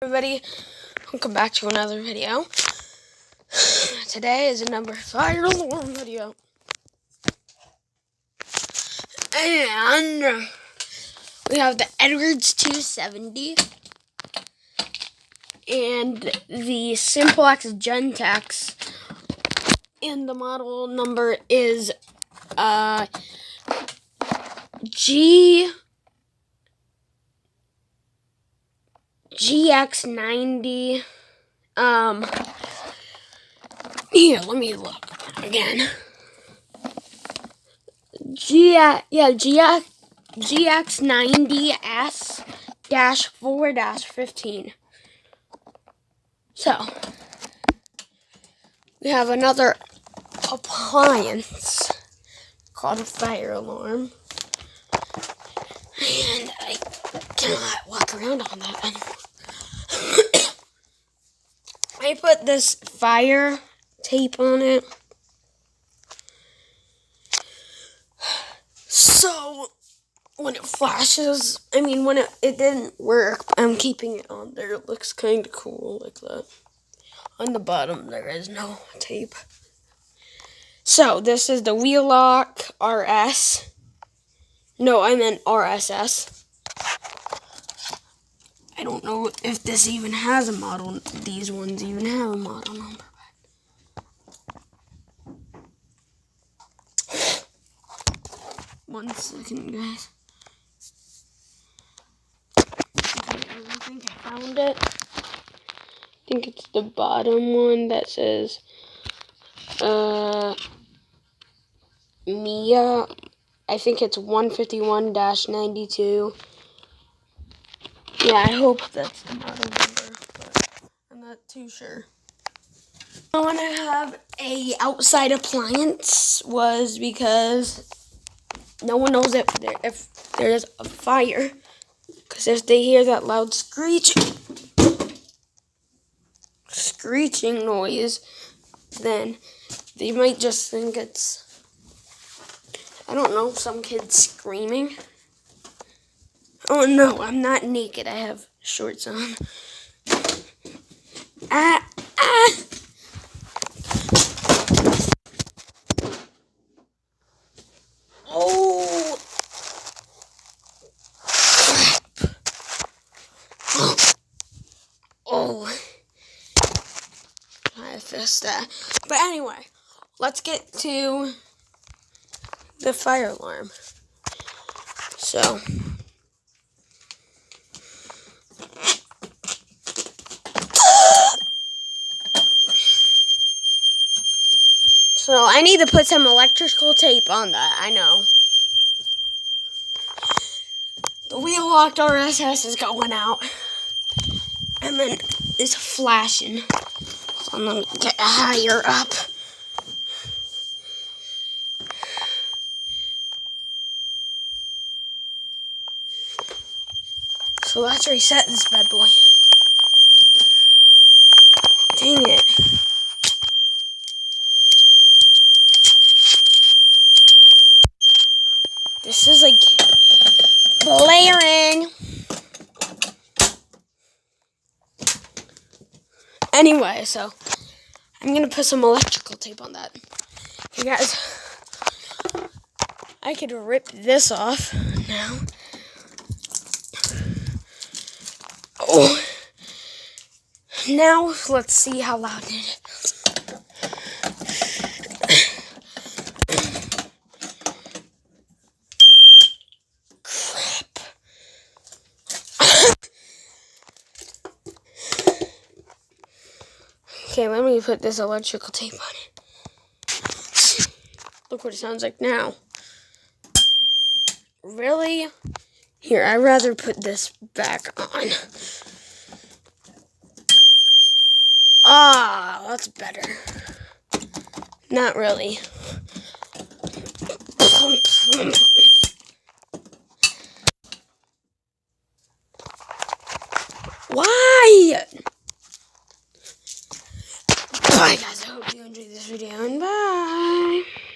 Everybody, welcome back to another video. Today is a number fire alarm video, and we have the Edwards 270 and the Simplex Gentex, and the model number is GX90. Here, let me look again. GX90S-4-15. So, we have another appliance called a fire alarm. And I cannot walk around on that anymore. I put this fire tape on it. So, when it flashes, when it didn't work, I'm keeping it on there. It looks kind of cool like that. On the bottom, there is no tape. So, this is the Wheelock RS. No, I meant RSS. I don't know if this even has a model. These ones even have a model number. One second, guys. I think I found it. I think it's the bottom one that says Mia. I think it's 151-92. Yeah, I hope that's the model number, but I'm not too sure. I want to have a outside appliance was because no one knows if there's a fire. Because if they hear that loud screeching noise, then they might just think it's, I don't know, some kid screaming. Oh no, I'm not naked. I have shorts on. Oh. Oh. I fixed that. But anyway, let's get to the fire alarm. So I need to put some electrical tape on that, I know. The Wheelock RSS is going out. And then it's flashing. So let me get higher up. So let's reset this bad boy. Dang it. This is like blaring. Anyway, so I'm gonna put some electrical tape on that. You guys, I could rip this off now. Oh, now let's see how loud it is. Okay, let me put this electrical tape on it. Look what it sounds like now. Really? Here, I'd rather put this back on. Ah, that's better. Not really.